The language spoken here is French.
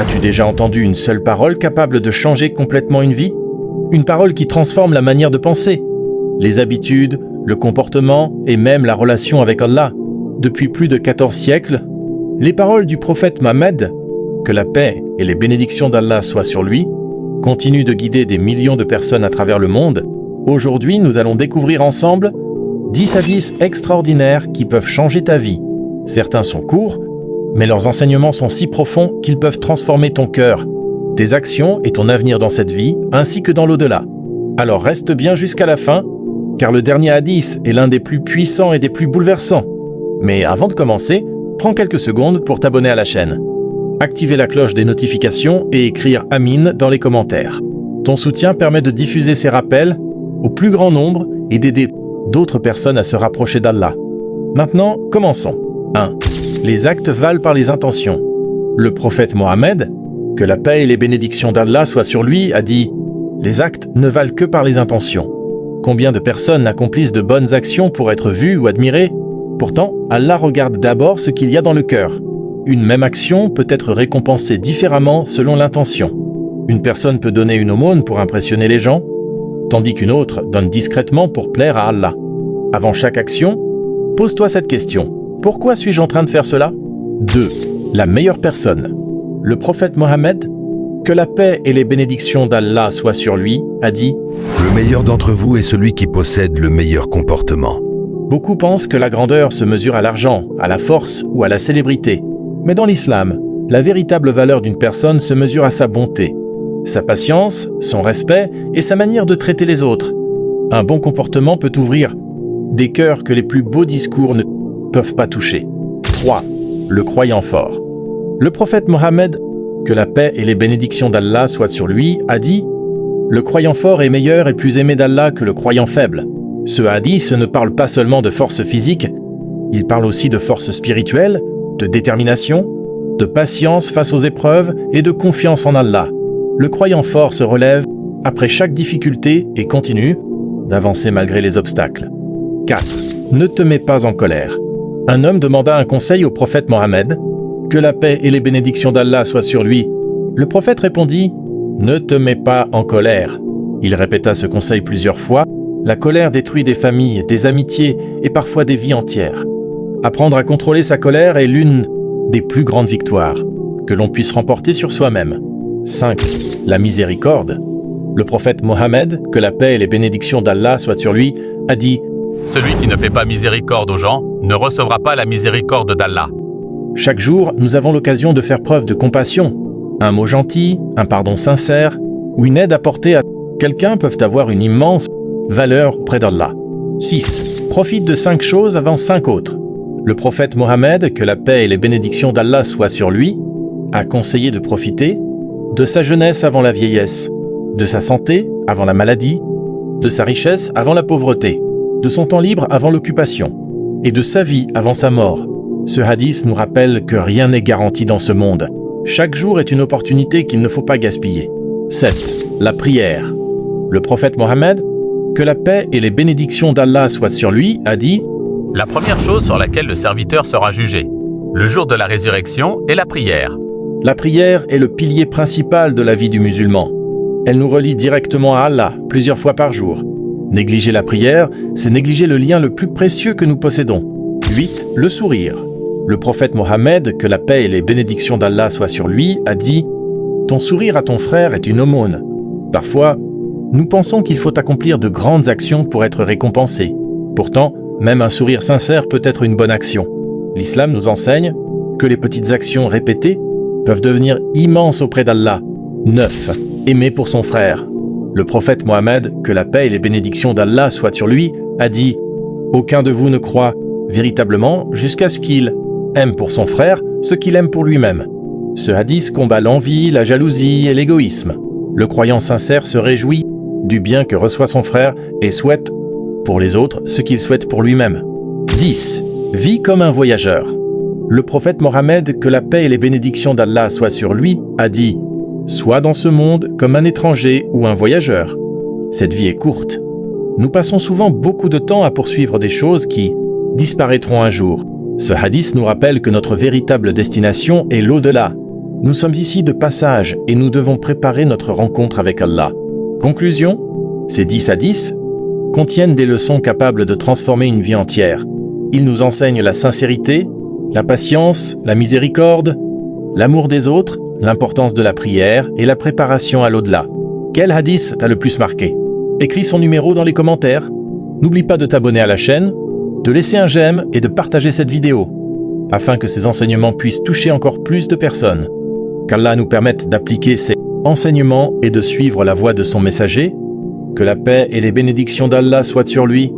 As-tu déjà entendu une seule parole capable de changer complètement une vie? Une parole qui transforme la manière de penser, les habitudes, le comportement et même la relation avec Allah. Depuis plus de 14 siècles, les paroles du prophète Mohammed, que la paix et les bénédictions d'Allah soient sur lui, continuent de guider des millions de personnes à travers le monde. Aujourd'hui, nous allons découvrir ensemble 10 hadiths extraordinaires qui peuvent changer ta vie. Certains sont courts, mais leurs enseignements sont si profonds qu'ils peuvent transformer ton cœur, tes actions et ton avenir dans cette vie, ainsi que dans l'au-delà. Alors reste bien jusqu'à la fin, car le dernier hadith est l'un des plus puissants et des plus bouleversants. Mais avant de commencer, prends quelques secondes pour t'abonner à la chaîne. Activer la cloche des notifications et écrire « Amin » dans les commentaires. Ton soutien permet de diffuser ces rappels au plus grand nombre et d'aider d'autres personnes à se rapprocher d'Allah. Maintenant, commençons. 1. Les actes valent par les intentions. Le prophète Mohammed, que la paix et les bénédictions d'Allah soient sur lui, a dit « Les actes ne valent que par les intentions ». Combien de personnes accomplissent de bonnes actions pour être vues ou admirées? Pourtant, Allah regarde d'abord ce qu'il y a dans le cœur. Une même action peut être récompensée différemment selon l'intention. Une personne peut donner une aumône pour impressionner les gens, tandis qu'une autre donne discrètement pour plaire à Allah. Avant chaque action, pose-toi cette question. Pourquoi suis-je en train de faire cela? 2. La meilleure personne. Le prophète Mohammed, que la paix et les bénédictions d'Allah soient sur lui, a dit « Le meilleur d'entre vous est celui qui possède le meilleur comportement. » Beaucoup pensent que la grandeur se mesure à l'argent, à la force ou à la célébrité. Mais dans l'islam, la véritable valeur d'une personne se mesure à sa bonté, sa patience, son respect et sa manière de traiter les autres. Un bon comportement peut ouvrir des cœurs que les plus beaux discours ne peuvent pas toucher. 3. Le croyant fort. Le prophète Mohammed, que la paix et les bénédictions d'Allah soient sur lui, a dit « Le croyant fort est meilleur et plus aimé d'Allah que le croyant faible. » Ce hadith ne parle pas seulement de force physique, il parle aussi de force spirituelle, de détermination, de patience face aux épreuves et de confiance en Allah. Le croyant fort se relève après chaque difficulté et continue d'avancer malgré les obstacles. 4. Ne te mets pas en colère. Un homme demanda un conseil au prophète Mohammed, que la paix et les bénédictions d'Allah soient sur lui. Le prophète répondit « Ne te mets pas en colère ». Il répéta ce conseil plusieurs fois. La colère détruit des familles, des amitiés et parfois des vies entières. Apprendre à contrôler sa colère est l'une des plus grandes victoires que l'on puisse remporter sur soi-même. 5. La miséricorde. Le prophète Mohammed, que la paix et les bénédictions d'Allah soient sur lui, a dit « Celui qui ne fait pas miséricorde aux gens ne recevra pas la miséricorde d'Allah. » Chaque jour, nous avons l'occasion de faire preuve de compassion. Un mot gentil, un pardon sincère ou une aide apportée à quelqu'un peuvent avoir une immense valeur auprès d'Allah. 6. Profite de 5 choses avant 5 autres. Le prophète Mohammed, que la paix et les bénédictions d'Allah soient sur lui, a conseillé de profiter de sa jeunesse avant la vieillesse, de sa santé avant la maladie, de sa richesse avant la pauvreté, de son temps libre avant l'occupation, et de sa vie avant sa mort. Ce hadith nous rappelle que rien n'est garanti dans ce monde. Chaque jour est une opportunité qu'il ne faut pas gaspiller. 7. La prière. Le prophète Mohammed, que la paix et les bénédictions d'Allah soient sur lui, a dit « La première chose sur laquelle le serviteur sera jugé, le jour de la résurrection, est la prière. » La prière est le pilier principal de la vie du musulman. Elle nous relie directement à Allah, plusieurs fois par jour. Négliger la prière, c'est négliger le lien le plus précieux que nous possédons. 8. Le sourire. Le prophète Mohammed, que la paix et les bénédictions d'Allah soient sur lui, a dit « Ton sourire à ton frère est une aumône. » Parfois, nous pensons qu'il faut accomplir de grandes actions pour être récompensé. Pourtant, même un sourire sincère peut être une bonne action. L'islam nous enseigne que les petites actions répétées peuvent devenir immenses auprès d'Allah. 9. Aimer pour son frère. Le prophète Mohammed, que la paix et les bénédictions d'Allah soient sur lui, a dit « Aucun de vous ne croit véritablement jusqu'à ce qu'il aime pour son frère ce qu'il aime pour lui-même. » Ce hadith combat l'envie, la jalousie et l'égoïsme. Le croyant sincère se réjouit du bien que reçoit son frère et souhaite pour les autres ce qu'il souhaite pour lui-même. 10. Vis comme un voyageur. Le prophète Mohammed, que la paix et les bénédictions d'Allah soient sur lui, a dit « Sois dans ce monde comme un étranger ou un voyageur. » Cette vie est courte. Nous passons souvent beaucoup de temps à poursuivre des choses qui disparaîtront un jour. Ce hadith nous rappelle que notre véritable destination est l'au-delà. Nous sommes ici de passage et nous devons préparer notre rencontre avec Allah. Conclusion, ces 10 hadiths contiennent des leçons capables de transformer une vie entière. Ils nous enseignent la sincérité, la patience, la miséricorde, l'amour des autres, l'importance de la prière et la préparation à l'au-delà. Quel hadith t'a le plus marqué? Écris son numéro dans les commentaires. N'oublie pas de t'abonner à la chaîne, de laisser un j'aime et de partager cette vidéo, afin que ces enseignements puissent toucher encore plus de personnes. Qu'Allah nous permette d'appliquer ces enseignements et de suivre la voie de son messager. Que la paix et les bénédictions d'Allah soient sur lui.